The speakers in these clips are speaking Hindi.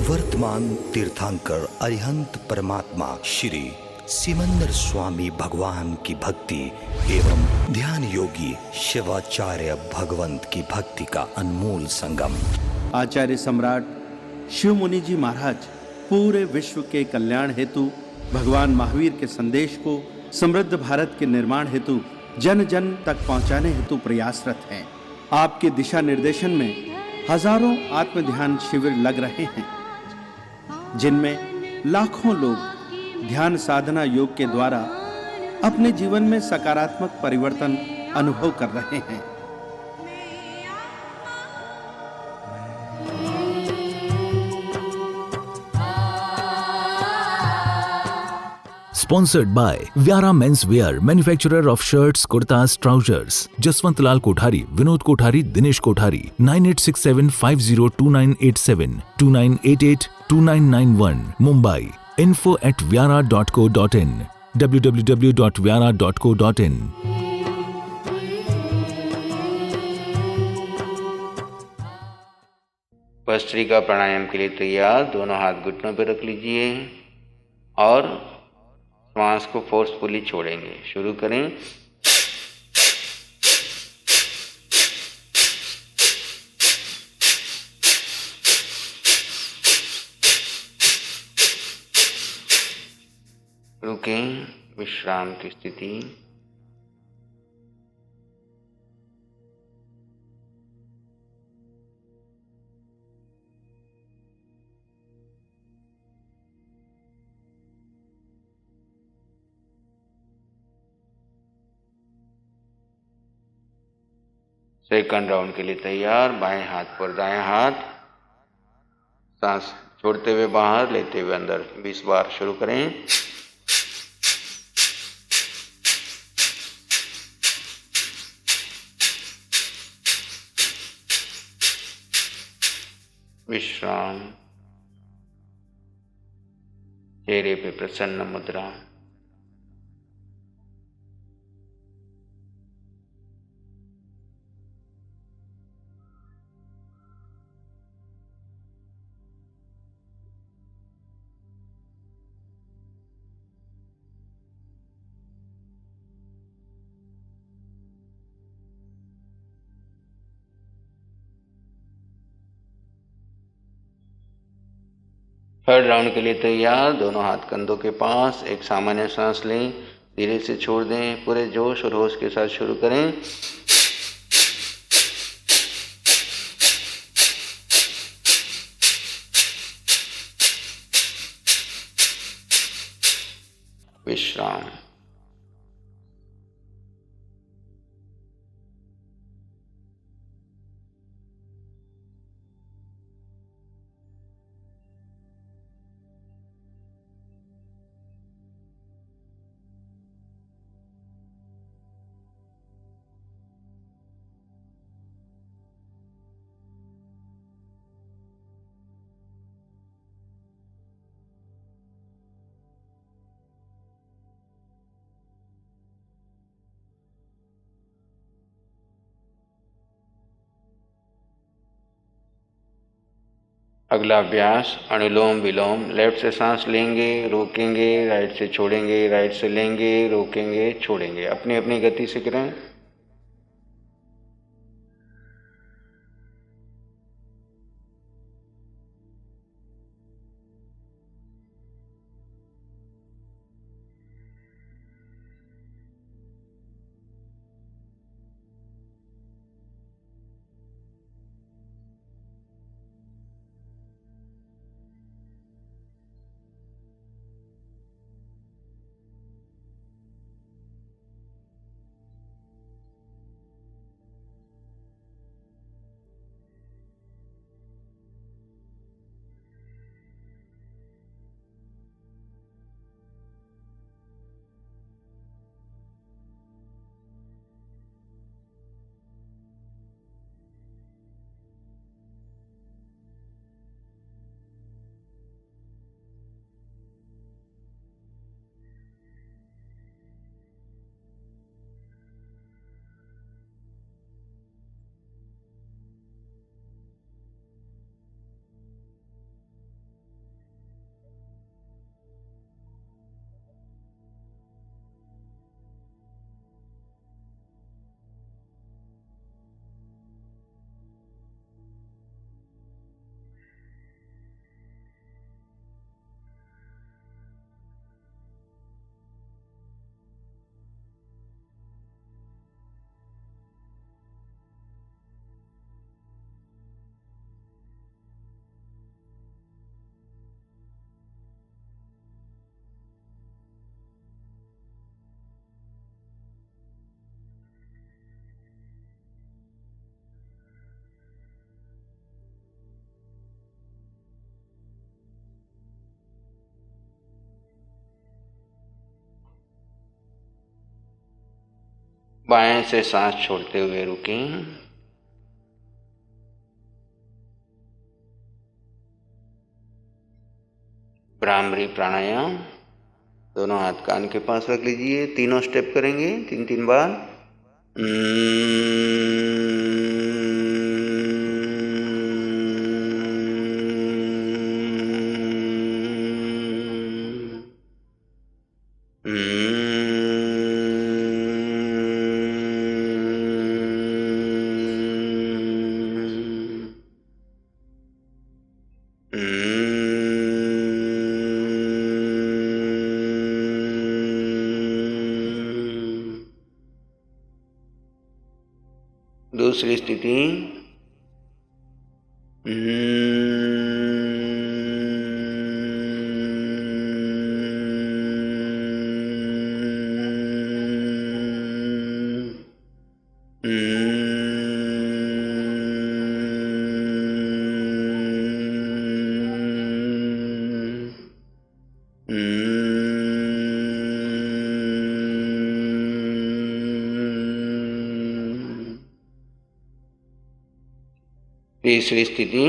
वर्तमान तीर्थंकर अरिहंत परमात्मा श्री सिमंदर स्वामी भगवान की भक्ति एवं ध्यान योगी शिवाचार्य भगवंत की भक्ति का अनमोल संगम। आचार्य सम्राट शिव मुनि जी महाराज पूरे विश्व के कल्याण हेतु भगवान महावीर के संदेश को समृद्ध भारत के निर्माण हेतु जन जन तक पहुंचाने हेतु प्रयासरत हैं। आपके दिशा निर्देशन में हजारों आत्म ध्यान शिविर लग रहे हैं, जिनमें लाखों लोग ध्यान साधना योग के द्वारा अपने जीवन में सकारात्मक परिवर्तन अनुभव कर रहे हैं। Sponsored by Vyara Men's Wear, manufacturer of shirts, kurtas, trousers. Jaswant Lal Kothari, Vinod Kothari, Dinesh Kothari. 9867502987, 29882991, Mumbai. info@vyara.co.in, www.vyara.co.in. Bhastrika प्राणायाम के लिए तैयार। दोनों हाथ घुटनों पर रख लीजिए और श्वास को फोर्सफुली छोड़ेंगे। शुरू करें। रुकें। विश्राम की स्थिति। सेकंड राउंड के लिए तैयार। बाएं हाथ पर दाएं हाथ, सांस छोड़ते हुए बाहर, लेते हुए अंदर 20 बार। शुरू करें। विश्राम। चेहरे पे प्रसन्न मुद्रा। थर्ड राउंड के लिए तैयार। दोनों हाथ कंधों के पास। एक सामान्य सांस लें, धीरे से छोड़ दें। पूरे जोश और होश के साथ शुरू करें। विश्राम। अगला अभ्यास अनुलोम विलोम। लेफ्ट से सांस लेंगे, रोकेंगे, राइट से छोड़ेंगे, राइट से लेंगे, रोकेंगे, छोड़ेंगे। अपनी अपनी गति से करें। बाएं से सांस छोड़ते हुए रुकें। भ्रामरी प्राणायाम, दोनों हाथ कान के पास रख लीजिए। तीनों स्टेप करेंगे 3-3 बार। दूसरी स्थिति, तीसरी स्थिति,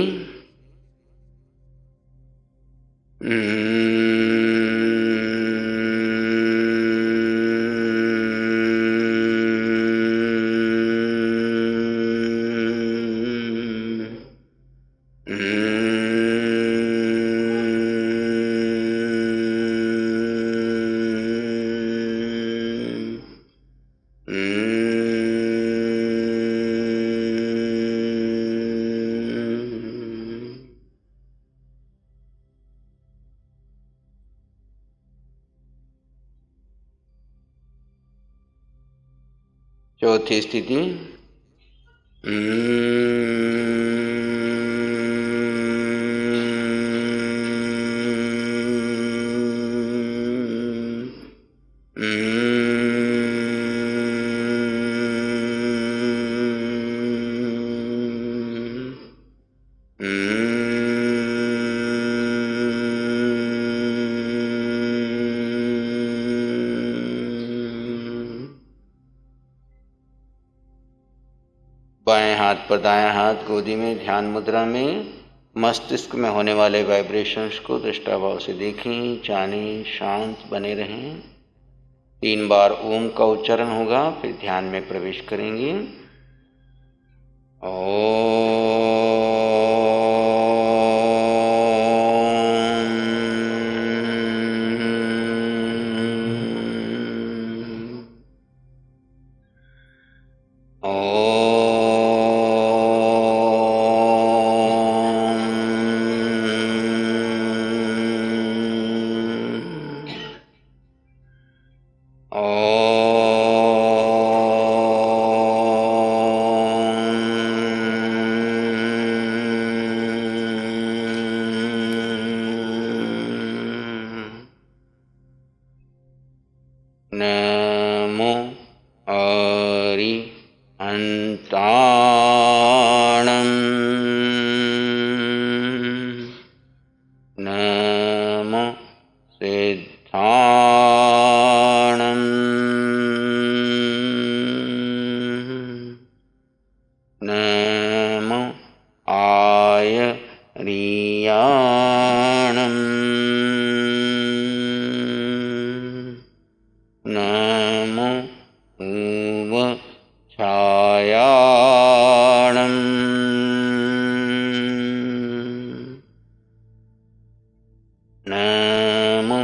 चौथी स्थिति, बाएं हाथ पर दायां हाथ गोदी में ध्यान मुद्रा में मस्तिष्क में होने वाले वाइब्रेशंस को दृष्टाभाव से देखें, जानें, शांत बने रहें। 3 बार ओम का उच्चारण होगा, फिर ध्यान में प्रवेश करेंगे। नमो अरिहन्ताणं नमो सिद्धाणं नमो आयरियाणं नमो छायाणं नमो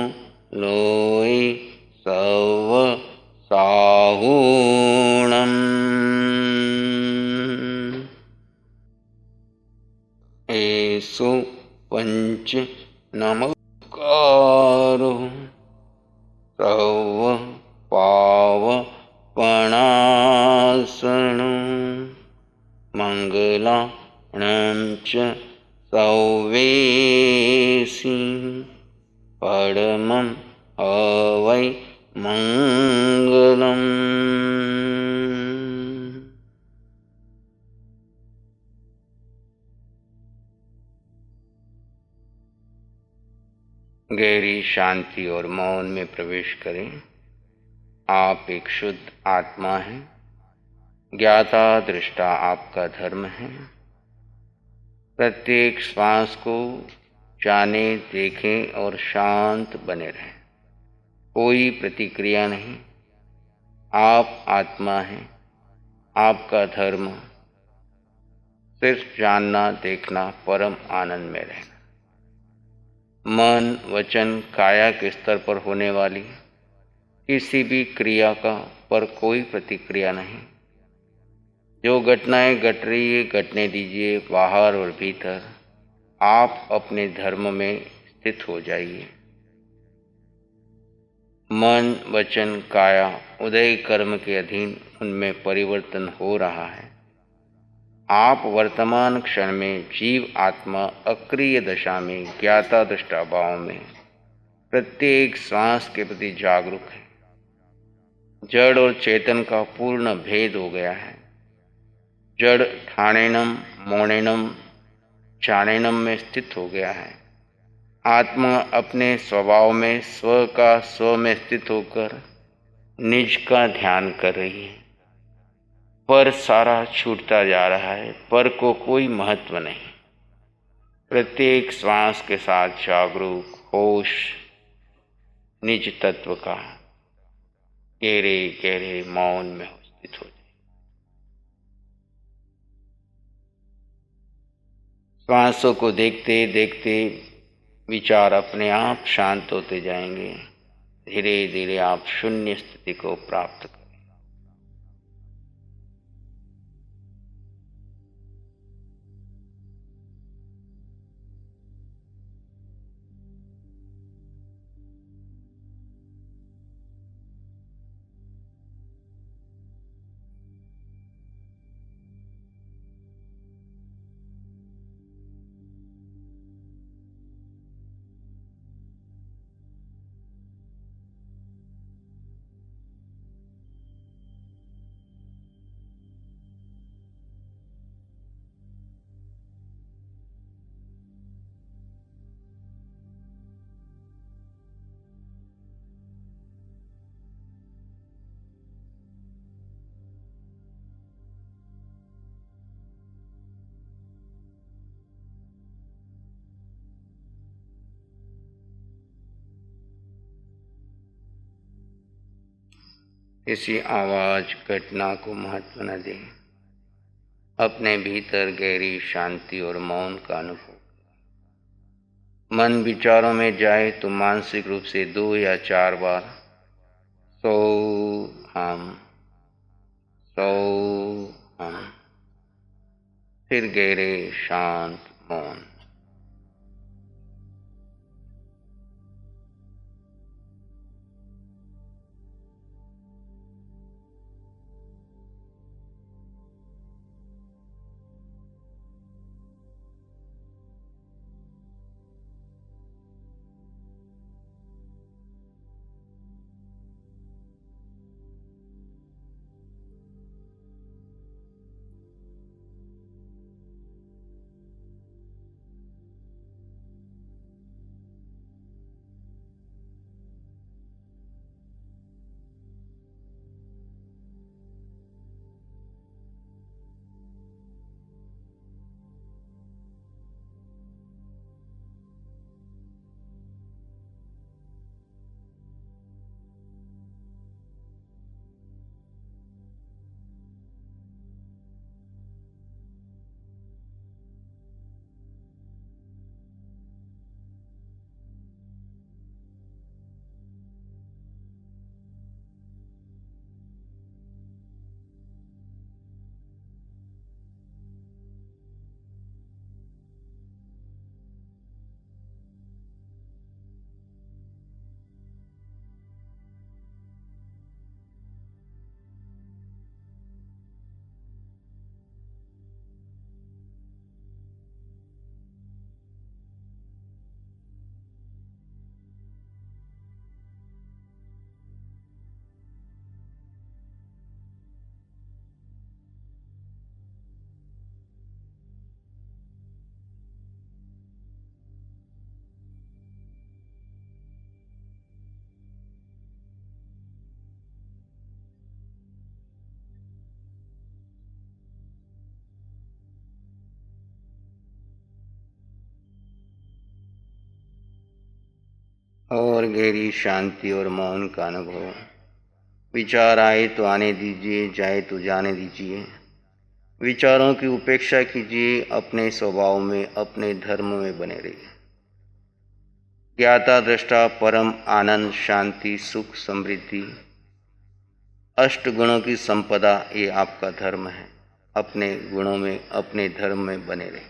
लोय सव साहूणं एषु पंच नमस्कारो सर्व पावपणासनो मंगलाणं च सौवेसि परमं अवै मंगलम्। गहरी शांति और मौन में प्रवेश करें। आप एक शुद्ध आत्मा हैं। ज्ञाता दृष्टा आपका धर्म है। प्रत्येक श्वास को जाने, देखें और शांत बने रहें। कोई प्रतिक्रिया नहीं। आप आत्मा हैं। आपका धर्म सिर्फ जानना, देखना, परम आनंद में रहना। मन, वचन, काया के स्तर पर होने वाली किसी भी क्रिया का पर कोई प्रतिक्रिया नहीं। जो घटनाएं घट रही है घटने दीजिए, बाहर और भीतर। आप अपने धर्म में स्थित हो जाइए। मन, वचन, काया उदय कर्म के अधीन उनमें परिवर्तन हो रहा है। आप वर्तमान क्षण में जीव आत्मा अक्रिय दशा में ज्ञाता दृष्टा भाव में प्रत्येक श्वास के प्रति जागरूक है। जड़ और चेतन का पूर्ण भेद हो गया है। जड़ ठाणेनम, मोणेनम, चाणेनम में स्थित हो गया है। आत्मा अपने स्वभाव में स्व का स्व में स्थित होकर निज का ध्यान कर रही है। पर सारा छूटता जा रहा है। पर को कोई महत्व नहीं। प्रत्येक श्वास के साथ जागरूक होश निज तत्व का गहरे गहरे मौन में स्थित हो जाए। श्वासों को देखते देखते विचार अपने आप शांत होते जाएंगे। धीरे धीरे आप शून्य स्थिति को प्राप्त करें। किसी आवाज, घटना को महत्व न दें। अपने भीतर गहरी शांति और मौन का अनुभव। मन विचारों में जाए तो मानसिक रूप से 2 या 4 बार सो हम, सो हम, फिर गहरे शांत मौन। और गहरी शांति और मौन का अनुभव। विचार आए तो आने दीजिए, जाए तो जाने दीजिए। विचारों की उपेक्षा कीजिए, अपने स्वभाव में, अपने धर्म में बने रहिए। ज्ञाता दृष्टा परम आनंद, शांति, सुख, समृद्धि, अष्ट गुणों की संपदा, ये आपका धर्म है। अपने गुणों में, अपने धर्म में बने रहिए।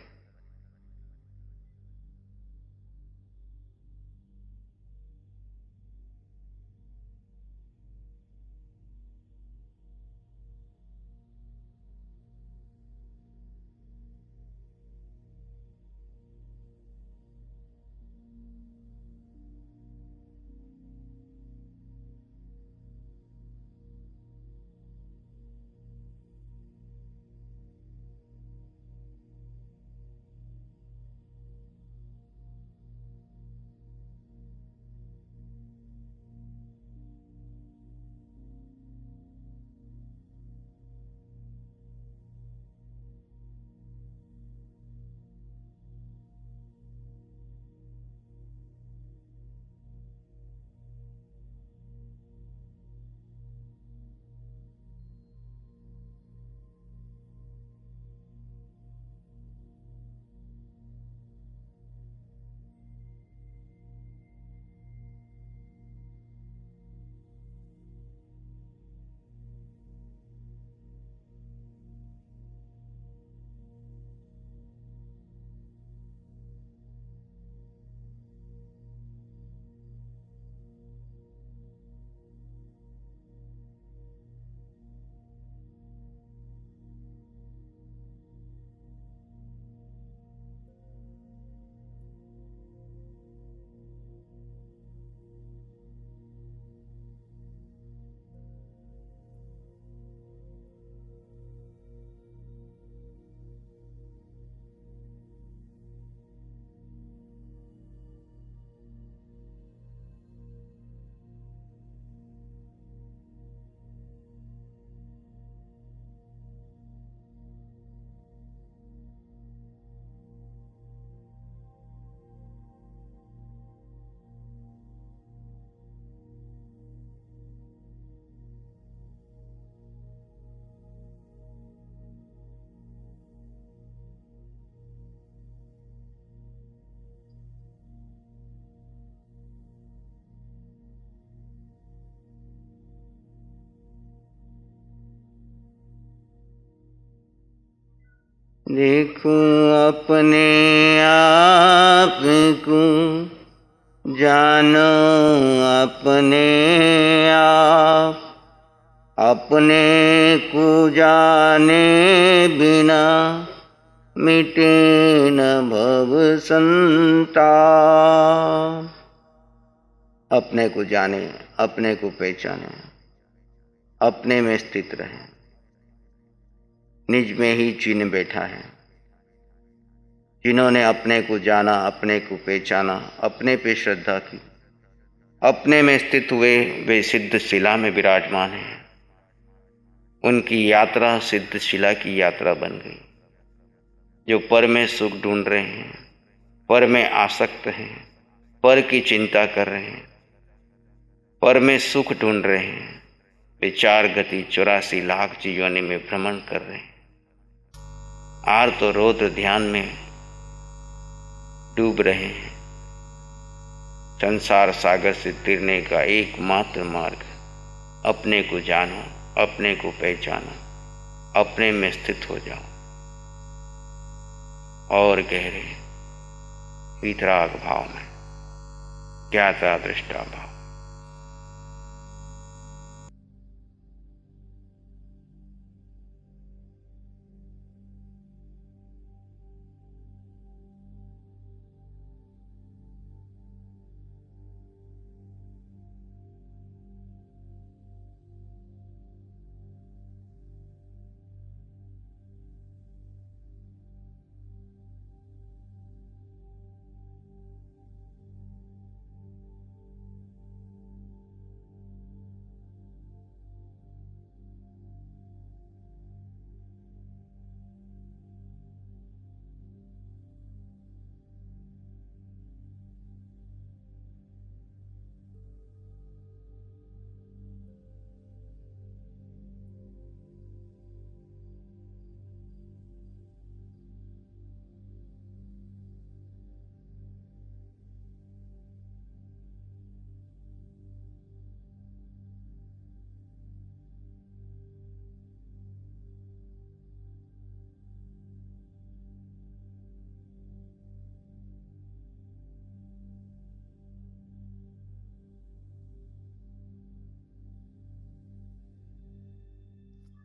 देखो अपने आप को, जानो अपने आप। अपने को जाने बिना मिटे न भव संताप। अपने को जाने, अपने को पहचाने, अपने में स्थित रहे। निज में ही चिन्ह बैठा है। जिन्होंने अपने को जाना, अपने को पहचाना, अपने पे श्रद्धा की, अपने में स्थित हुए, वे सिद्ध शिला में विराजमान हैं। उनकी यात्रा सिद्ध शिला की यात्रा बन गई। जो पर में सुख ढूंढ रहे हैं, पर में आसक्त हैं, पर की चिंता कर रहे हैं, पर में सुख ढूंढ रहे हैं, वे 4 गति 84 लाख योनि में भ्रमण कर रहे हैं। आर्त और रौद्र ध्यान में डूब रहे हैं। संसार सागर से तिरने का एकमात्र मार्ग, अपने को जानो, अपने को पहचानो, अपने में स्थित हो जाओ और गहरे वितराग भाव में, ज्ञाता दृष्टा भाव।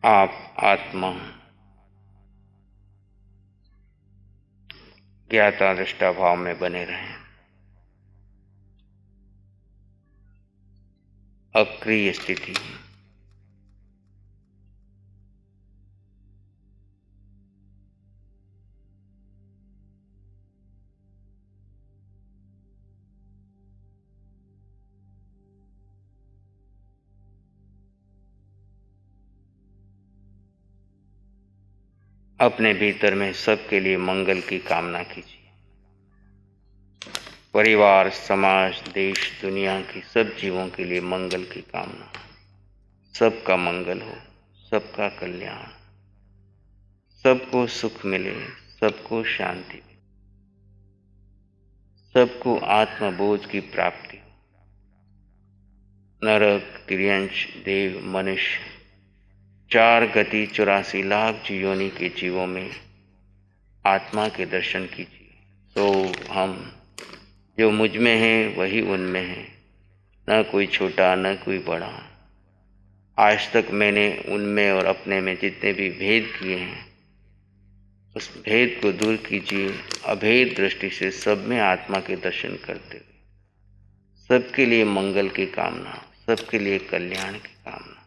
आप आत्मा ज्ञाता दृष्टा भाव में बने रहें। अक्रिय स्थिति। अपने भीतर में सबके लिए मंगल की कामना कीजिए। परिवार, समाज, देश, दुनिया की सब जीवों के लिए मंगल की कामना। सबका मंगल हो, सबका कल्याण, सबको सुख मिले, सबको शांति मिले, सबको आत्मबोध की प्राप्ति हो। नरक, तिर्यंश, देव, मनुष्य 4 गति 84 लाख योनि के जीवों में आत्मा के दर्शन कीजिए। तो हम जो मुझ में हैं वही उनमें हैं, न कोई छोटा न कोई बड़ा। आज तक मैंने उनमें और अपने में जितने भी भेद किए हैं उस भेद को दूर कीजिए। अभेद दृष्टि से सब में आत्मा के दर्शन करते हुए सबके लिए मंगल की कामना, सबके लिए कल्याण की कामना।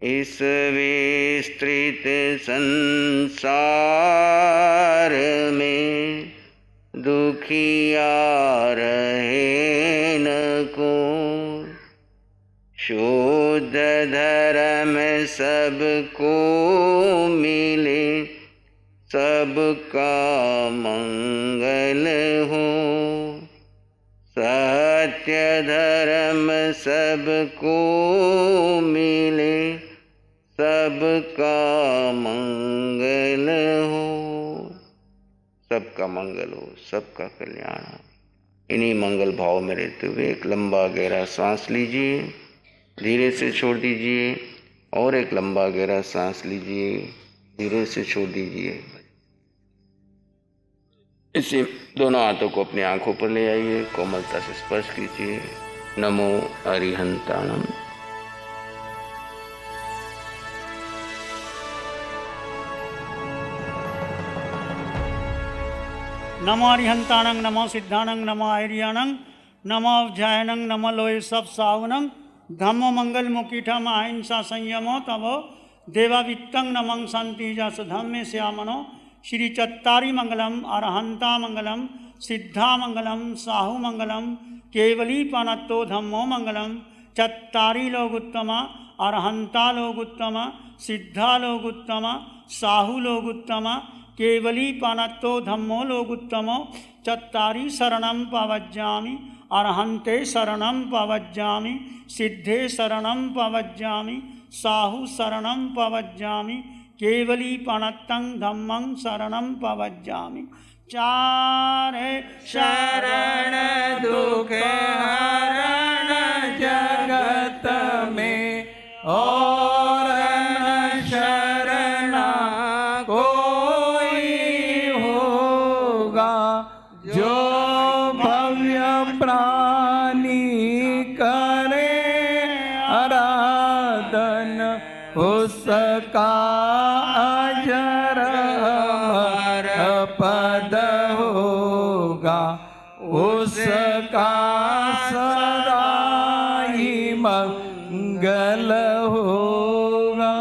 इस विस्तृत संसार में दुखिया रहे न को, शुद्ध धर्म सबको मिले, सबका मंगल हो। सत्य धर्म सबको मिले, सबका मंगल हो। सबका मंगल हो, सबका कल्याण हो। इन्हीं मंगल भाव में रहते हुए एक लंबा गहरा सांस लीजिए, धीरे से छोड़ दीजिए, और एक लंबा गहरा सांस लीजिए, धीरे से छोड़ दीजिए। इसे दोनों हाथों को अपनी आंखों पर ले आइए, कोमलता से स्पर्श कीजिए। नमो अरिहंताणम। नमो अरिहंताणं, नमो सिद्धाणं, नमो आर्याणं, नमो अव्यायणं, नमो लोय सब सावनं, धम्मो मंगल मुकीठम अहिंसा संयमो तवो देवावित्तं नमं शांति जस धम्मे श्यामनो। श्री चत्तारी मंगलम, अरहंता मंगलम, सिद्धा मंगलम, साहु मंगलम, केवली पानत्तो धम्मो मंगलम। चत्तारी लोग उत्तम, अरहंता लोग उत्तम, सिद्धा लोग उत्तम, साहु लोग उत्तम, केवली पानत्तो धम्मो लोग उत्तमो। चत्तारी शरणं पवज्जामि, अरहंते शरणं पवज्जामि, सिद्धे शरणं पवज्जामि, साहु शरणं पवज्जामि, केवली पानत्तं धम्मं शरणं पवज्जामि। चारे शरण दुख हरण जगत में, और न शरणा कोई होगा। जो भव्य प्राणी करे आराधन, उसका अजर अमर पद होगा, उसका सदा ही मंगल होगा।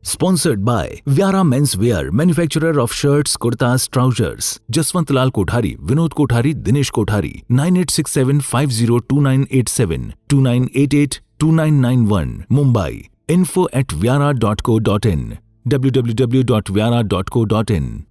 Sponsored by Vyara Men's Wear, manufacturer of shirts, kurtas, trousers. Jaswant Lal Kothari, Vinod Kothari, Dinesh Kothari. 9867502987, 29882991, Mumbai. info@vyara.co.in, www.vyara.co.in.